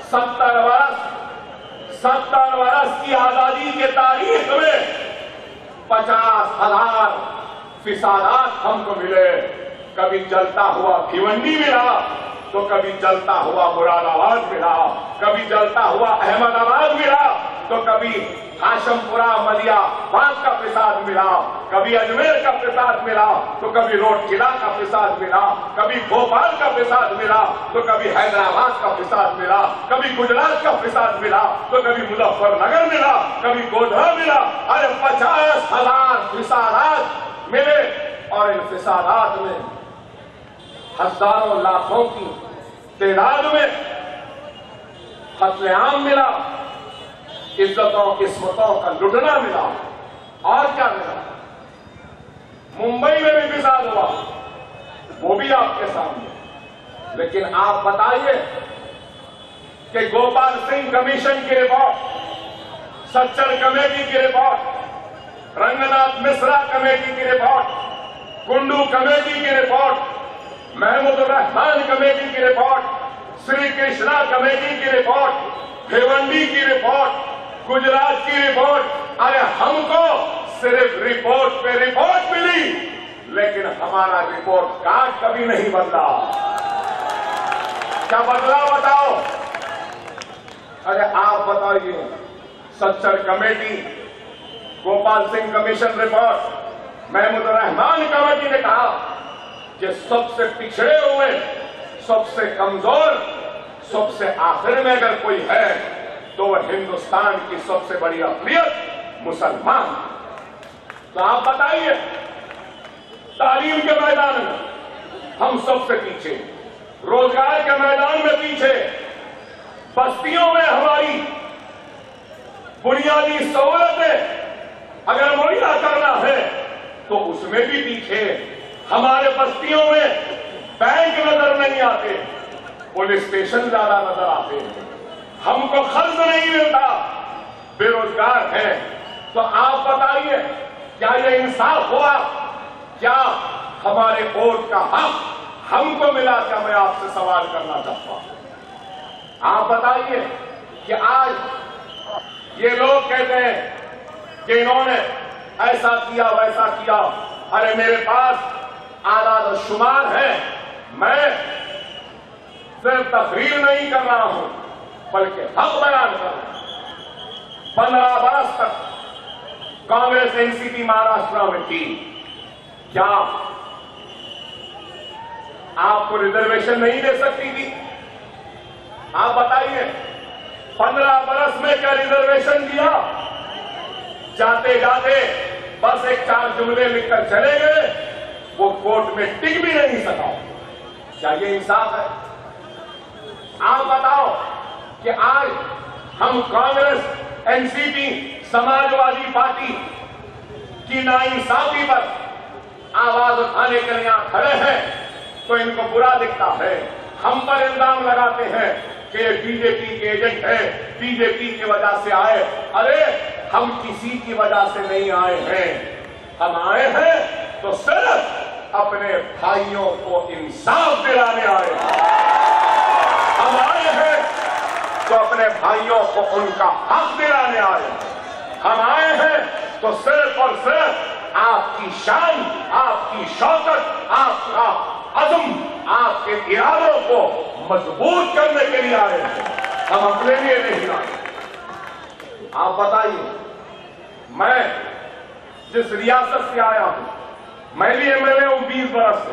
70 वर्ष की आजादी के तारीख में 50,000 फिसादात हमको मिले। कभी जलता हुआ भिवंडी मिला, तो कभी जलता हुआ मुरादाबाद मिला, कभी जलता हुआ अहमदाबाद मिला, तो कभी हाशमपुरा मलियाबाद का फिसाद मिला, कभी अजमेर का फिसाद मिला, तो कभी रोडकिला का फिसाद मिला, कभी भोपाल का फिसाद मिला, तो कभी हैदराबाद का फिसाद मिला, कभी गुजरात का फिसाद मिला, तो कभी मुजफ्फरनगर मिला, कभी गोधरा मिला। अरे 50,000 फिसादात मिले, और इन फिसादात में हजारों लाखों की तादाद में कत्लेआम मिला, इज्जतों किस्मतों का लुटना मिला, और क्या मिला। मुंबई में भी फिसाद हुआ, वो भी आपके सामने। लेकिन आप बताइए कि गोपाल सिंह कमीशन की रिपोर्ट, सच्चर कमेटी की रिपोर्ट, रंगनाथ मिश्रा कमेटी की रिपोर्ट, कुंडू कमेटी की रिपोर्ट, महमूदुर रहमान कमेटी की रिपोर्ट, श्री कृष्णा कमेटी की रिपोर्ट, भिवंडी की रिपोर्ट, गुजरात की रिपोर्ट। अरे हमको सिर्फ रिपोर्ट पे रिपोर्ट मिली, लेकिन हमारा रिपोर्ट कार्ड कभी नहीं बदला। क्या बदला बताओ? अरे आप बताइए, Sachar committee, Gopal Singh commission report, Mahmoodur Rahman committee ने कहा कि सबसे पिछड़े हुए, सबसे कमजोर, सबसे आखिर में अगर कोई है तो वह हिंदुस्तान की सबसे बड़ी अक़लियत मुसलमान। तो आप बताइए, तालीम के मैदान में हम सबसे पीछे, रोजगार के मैदान में पीछे, बस्तियों में हमारी बुनियादी सहूलतें अगर मुहैया करना है तो उसमें भी पीछे। हमारे बस्तियों में बैंक नजर नहीं आते, पुलिस स्टेशन ज्यादा नजर आते हैं, हमको खर्च नहीं मिलता, बेरोजगार है। तो आप बताइए, क्या ये इंसाफ हुआ? क्या हमारे वोट का हक हमको मिला? क्या मैं आपसे सवाल करना चाहता हूं। आप बताइए कि आज ये लोग कहते हैं कि इन्होंने ऐसा किया वैसा किया। अरे मेरे पास आदाद और शुमार है, मैं सिर्फ तकरीर नहीं कर रहा हूं बल्कि हक बयान कर रहा हूं। 15 बरस तक कांग्रेस एनसीपी महाराष्ट्र में थी, क्या आपको रिजर्वेशन नहीं दे सकती थी? आप बताइए, 15 बरस में क्या रिजर्वेशन दिया? जाते जाते बस एक 4 जुमले लिखकर चले गए, वो कोर्ट में टिक भी नहीं सका। क्या ये इंसाफ है? आप बताओ कि आज हम कांग्रेस, एनसीपी, समाजवादी पार्टी की नाइंसाफी पर आवाज उठाने के लिए यहां खड़े हैं तो इनको बुरा दिखता है। हम पर इल्जाम लगाते हैं कि ये बीजेपी के एजेंट है, बीजेपी की वजह से आए। अरे हम किसी की वजह से नहीं आए हैं, हम आए हैं तो सिर्फ अपने भाइयों को इंसाफ दिलाने आए हैं। हम आए हैं तो अपने भाइयों को उनका हक दिलाने आए हैं। हम आए हैं तो सिर्फ और सिर्फ आपकी शान, आपकी शौकत, आपका अज़्म, आपके इरादों को मजबूत करने के लिए आए हैं, हम अपने लिए नहीं आए। आप बताइए, मैं जिस रियासत से आया हूं, मैं भी एमएलए हूं 20 बरस से,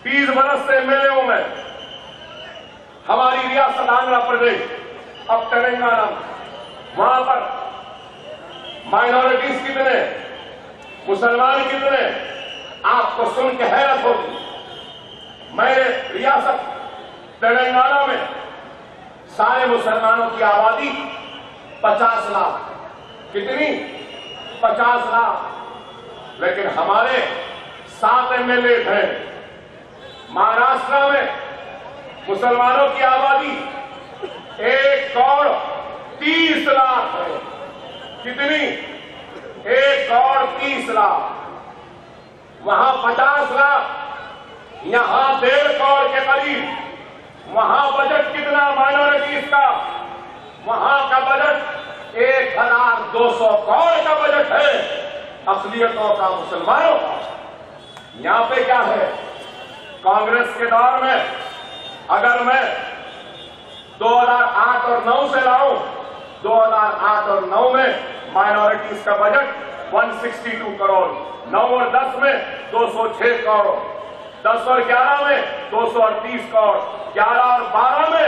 20 बरस से एमएलए हूं मैं। हमारी रियासत आंध्र प्रदेश, अब तेलंगाना, वहां पर माइनॉरिटीज कितने, मुसलमान कितने, आपको सुन के हैरत होगी। मेरे रियासत तेलंगाना में सारे मुसलमानों की आबादी 50 लाख। कितनी? 50 लाख। लेकिन हमारे 7 एमएलए हैं। महाराष्ट्र में मुसलमानों की आबादी 1,30 लाख है। कितनी? 1,30 लाख। वहां 50 लाख, यहां 1.5 करोड़ के करीब। वहां बजट कितना माइनॉरिटीज वहां का बजट 1200 करोड़ का बजट है अक़लियतों का, मुसलमानों का। यहां पे क्या है, कांग्रेस के दौर में अगर मैं 2008 और 9 से लाऊं, 2008 और 9 में माइनॉरिटीज का बजट 162 करोड़, 9 और 10 में 206 करोड़, 10 और 11 में 238 करोड़, 11 और 12 में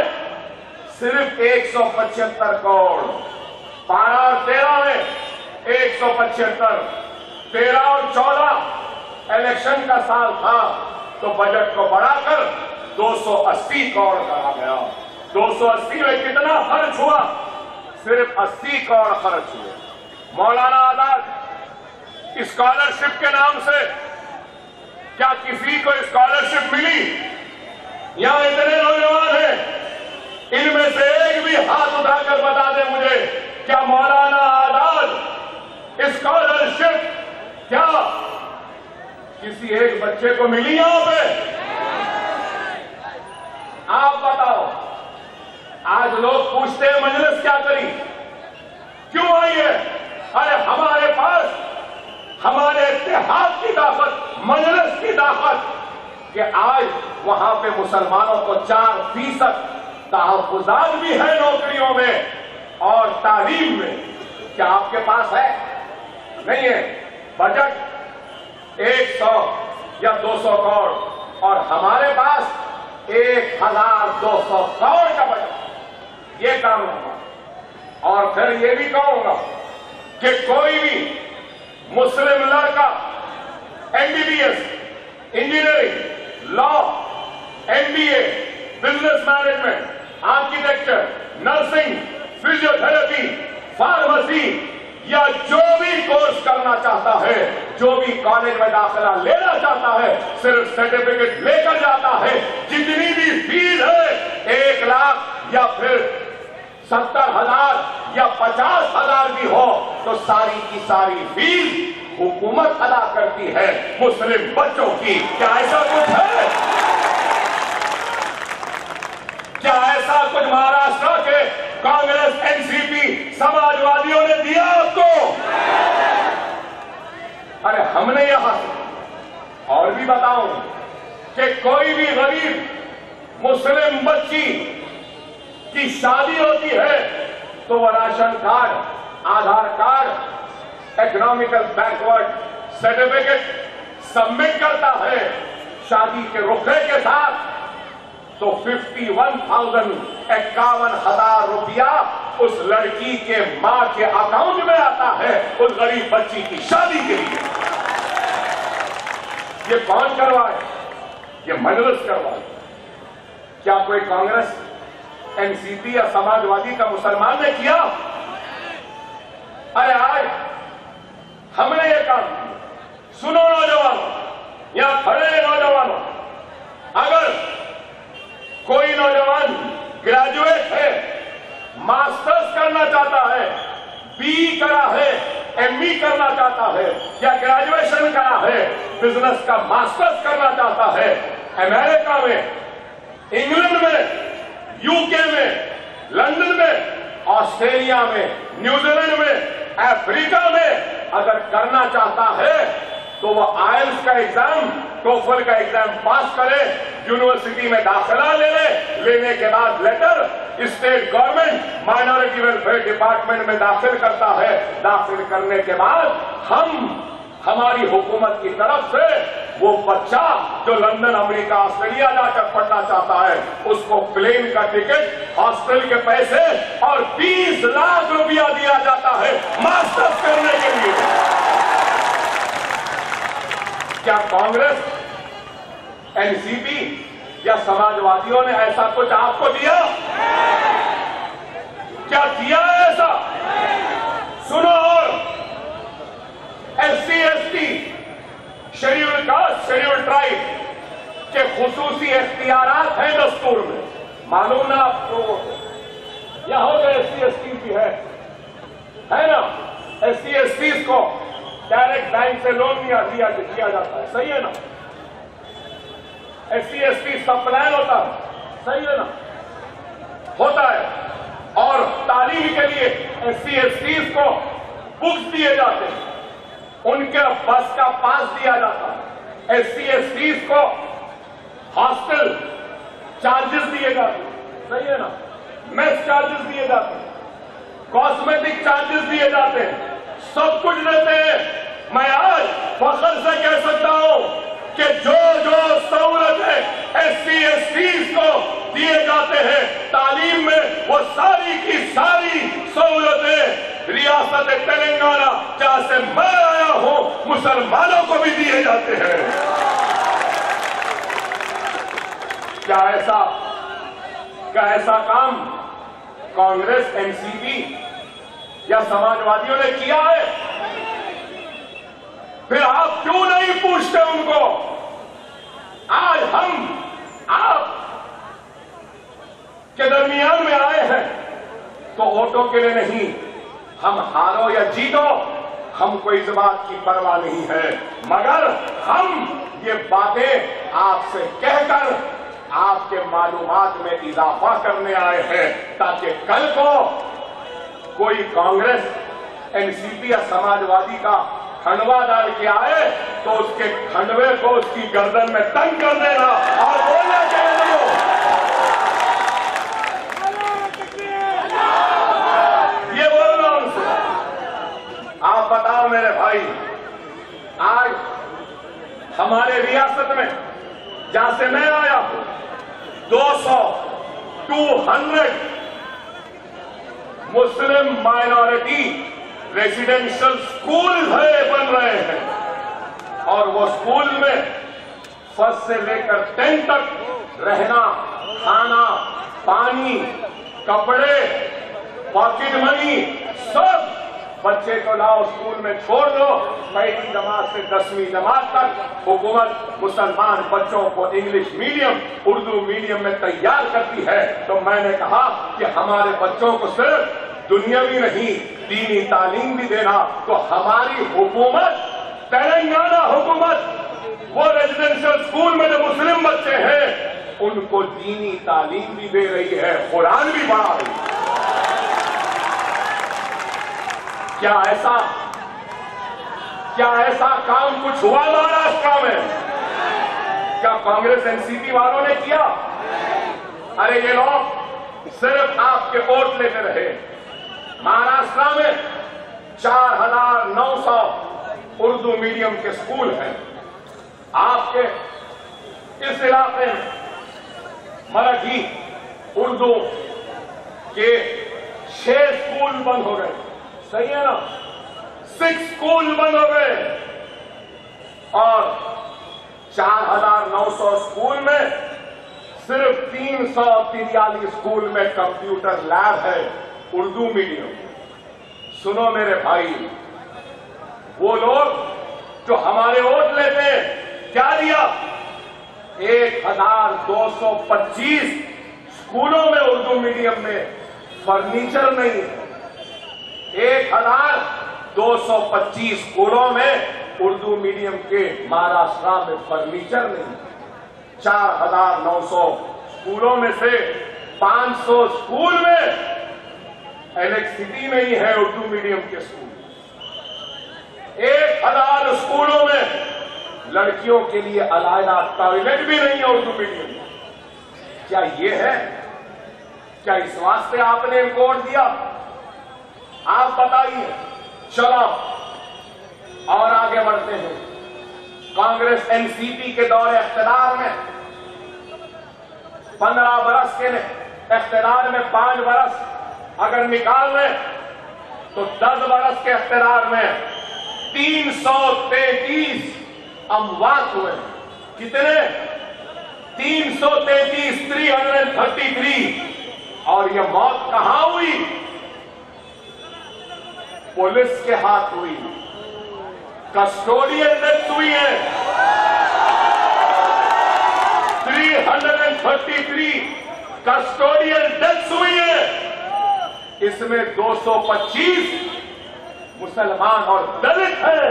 सिर्फ 175 करोड़, 12 और 13 में 175, 13 और 14 इलेक्शन का साल था तो बजट को बढ़ाकर 280 करोड़ करा गया। 280 में कितना खर्च हुआ? सिर्फ 80 करोड़ खर्च हुए। मौलाना आजाद स्कॉलरशिप के नाम से क्या किसी को स्कॉलरशिप मिली? यहां इतने नौजवान हैं, इनमें से एक भी हाथ उठाकर बता दे मुझे, क्या मौलाना आजाद स्कॉलरशिप क्या किसी एक बच्चे को मिली? यहां पे आप बताओ। आज लोग पूछते हैं मजलिस क्या करी, क्यों आई है? अरे हमारे पास हमारे इत्तेहाद की ताकत, मजलिस की ताकत, कि आज वहां पे मुसलमानों को 4% तहफ़्फ़ुज़ात भी है नौकरियों में और तालीम में। क्या आपके पास है? नहीं है। बजट 100 या 200 करोड़ और हमारे पास 1200 करोड़ का बजट। ये काम होगा। और फिर ये भी कहूंगा कि कोई भी मुस्लिम लड़का MBBS, engineering, law, MBA, business management, architecture, nursing, physiotherapy, pharmacy या जो भी कोर्स करना चाहता है, जो भी कॉलेज में दाखिला लेना चाहता है, सिर्फ सर्टिफिकेट लेकर जाता है। जितनी भी फीस है 1 लाख या फिर 70,000 या 50,000 भी हो तो सारी की सारी फीस हुकूमत अदा करती है मुस्लिम बच्चों की। क्या ऐसा कुछ है? क्या ऐसा कुछ महाराष्ट्र के कांग्रेस, NCP, समाजवादियों ने दिया आपको? अरे हमने यहां से और भी बताऊं कि कोई भी गरीब मुस्लिम बच्ची की शादी होती है तो वह ration card, Aadhaar card, economical backward certificate submit करता है शादी के रुखड़े के साथ, तो 51,000 रुपया उस लड़की के मां के अकाउंट में आता है उस गरीब बच्ची की शादी के लिए। ये कौन करवाए? ये मजलिस करवाए। क्या कोई कांग्रेस, NCP या समाजवादी का मुसलमान ने किया? अरे आज हमने ये काम किया। सुनो नौजवानों, यहां खड़े नौजवानों, अगर कोई नौजवान ग्रेजुएट है, मास्टर्स करना चाहता है, BE करा है, ME करना चाहता है या ग्रेजुएशन करा है, बिजनेस का मास्टर्स करना चाहता है, अमेरिका में, इंग्लैंड में, UK में, लंदन में, ऑस्ट्रेलिया में, न्यूजीलैंड में, अफ्रीका में अगर करना चाहता है तो वह IELTS का एग्जाम, TOEFL का एग्जाम पास करे, यूनिवर्सिटी में दाखिला ले ले, लेने के बाद letter state government minority welfare department में दाखिल करता है। दाखिल करने के बाद हमारी हुकूमत की तरफ से वो बच्चा जो लंदन, अमेरिका, ऑस्ट्रेलिया जाकर पढ़ना चाहता है उसको प्लेन का टिकट, हॉस्टल के पैसे और 20 लाख रुपया दिया जाता है मास्टर्स करने के लिए। क्या कांग्रेस, NCP या समाजवादियों ने ऐसा कुछ आपको दिया? क्या किया ऐसा? सुनो, और SC, ST, schedule caste, schedule tribe के खुसूसी इख्तियारात हैं दस्तूर में, मालूम ना आपको? यहां जो SC, ST भी है ना, SC, ST को डायरेक्ट बैंक से लोन दिया जाता है, सही है ना? SC, ST सब प्लान होता है, सही है ना? होता है। और तालीम के लिए SC STs को बुक्स दिए जाते हैं, उनके बस का पास दिया जाता है, SC STs को हॉस्टल चार्जेस दिए जाते हैं, सही है ना, मेस चार्जेस दिए जाते हैं, कॉस्मेटिक चार्जेस दिए जाते हैं, सब कुछ देते हैं। मैं आज फख्र से कह सकता हूं कि जो जो सहूलतें SC STs को दिए जाते हैं तालीम में, वो सारी की सारी सहूलतें रियासत तेलंगाना जहां से मैं आया हूं मुसलमानों को भी दिए जाते हैं। क्या ऐसा काम कांग्रेस, NCP या समाजवादियों ने किया है? फिर आप क्यों नहीं पूछते उनको? आज हम आप के दरमियान में आए हैं तो वोटों के लिए नहीं, हम हारो या जीतो हमको इस बात की परवाह नहीं है, मगर हम ये बातें आपसे कहकर आपके मालूमात में इजाफा करने आए हैं, ताकि कल को कोई कांग्रेस, NCP या समाजवादी का खंडवा डाल के आए तो उसके खंडवे को उसकी गर्दन में तंग कर देना और बोलना चाहिए ये बोलना उनसे। आप बताओ मेरे भाई, आज हमारे रियासत में जहां से मैं आया हूं 200 मुस्लिम माइनॉरिटी रेजिडेंशियल स्कूल बन रहे हैं, और वो स्कूल में फर्स्ट से लेकर 10 तक रहना, खाना, पानी, कपड़े, पॉकेट मनी, सब बच्चे को लाओ स्कूल में छोड़ दो। पहली जमात से 10वीं जमात तक हुकूमत मुसलमान बच्चों को इंग्लिश मीडियम, उर्दू मीडियम में तैयार करती है। तो मैंने कहा कि हमारे बच्चों को सिर्फ दुनियावी नहीं दीनी तालीम भी देना, तो हमारी हुकूमत, तेलंगाना हुकूमत, वो रेजिडेंशियल स्कूल में जो मुस्लिम बच्चे हैं उनको दीनी तालीम भी दे रही है, कुरान भी पढ़ा रही है। क्या ऐसा काम कुछ हुआ महाराष्ट्र में? क्या कांग्रेस, NCP वालों ने किया? अरे ये लोग सिर्फ आपके वोट लेते रहे। महाराष्ट्र में 4,900 उर्दू मीडियम के स्कूल हैं। आपके इस इलाके में मराठी, उर्दू के 6 स्कूल बंद हो गए, सही है ना, 6 स्कूल बंद हो गए, और 4,900 स्कूल में सिर्फ 343 स्कूल में कंप्यूटर लैब है, उर्दू मीडियम। सुनो मेरे भाई, वो लोग जो हमारे वोट लेते हैं, क्या दिया? 1,225 स्कूलों में उर्दू मीडियम में फर्नीचर नहीं है। 1,225 स्कूलों में उर्दू मीडियम के महाराष्ट्र में फर्नीचर नहीं। 4,900 स्कूलों में से 500 स्कूल में इलेक्ट्रिसिटी नहीं है, उर्दू मीडियम के स्कूल। 1,000 स्कूलों में लड़कियों के लिए अलग टॉयलेट भी नहीं है उर्दू मीडियम में। क्या ये है? क्या इस वास्ते आपने इनको वोट दिया? आप बताइए। चलो और आगे बढ़ते हैं। कांग्रेस, NCP के दौरे इख्तियार में 15 बरस के इख्तियार में 5 बरस अगर निकाल लें तो 10 बरस के इख्तियार में 333 अमवात हुए। कितने? 333। और ये मौत कहां हुई? पुलिस के हाथ हुई। कस्टोडियन डेथ हुई है। 333 कस्टोडियन डेथ हुई है। इसमें 225 मुसलमान और दलित हैं।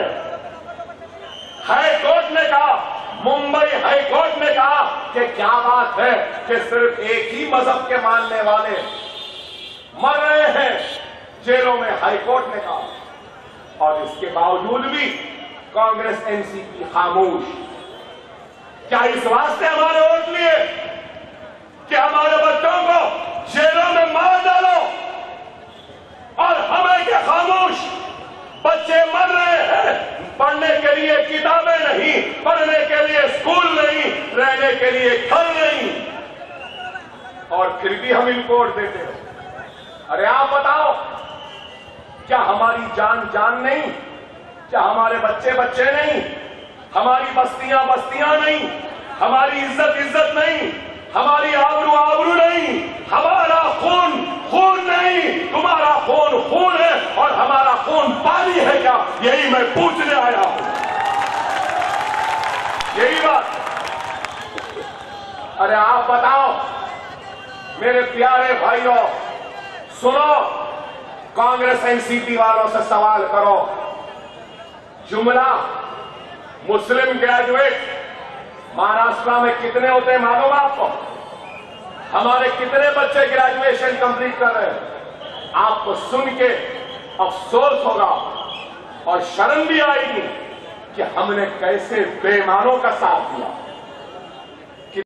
हाईकोर्ट ने कहा, मुंबई हाईकोर्ट ने कहा कि क्या बात है कि सिर्फ एक ही मजहब के मानने वाले मर रहे हैं, जेलों में हाईकोर्ट ने कहा, और इसके बावजूद भी कांग्रेस एनसीपी खामोश। क्या इस वास्ते हमारे वोट लिए कि हमारे बच्चों को जेलों में मार डालो और हमें क्या खामोश? बच्चे मर रहे हैं, पढ़ने के लिए किताबें नहीं, पढ़ने के लिए स्कूल नहीं, रहने के लिए घर नहीं, और फिर भी हम इनको वोट देते हैं। अरे आप बताओ, क्या हमारी जान जान नहीं? क्या हमारे बच्चे बच्चे नहीं? हमारी बस्तियां बस्तियां नहीं? हमारी इज्जत इज्जत नहीं? हमारी आबरू आबरू नहीं? हमारा खून खून नहीं? तुम्हारा खून खून है और हमारा खून पानी है क्या? यही मैं पूछने आया हूं। यही बात। अरे आप बताओ मेरे प्यारे भाइयों, सुनो, कांग्रेस एनसीपी वालों से सवाल करो। जुमला मुस्लिम ग्रेजुएट महाराष्ट्र में कितने होते हैं मालूम आपको? हमारे कितने बच्चे ग्रेजुएशन कंप्लीट कर रहे हैं? आपको सुन के अफसोस होगा और शर्म भी आएगी कि हमने कैसे बेईमानों का साथ दिया।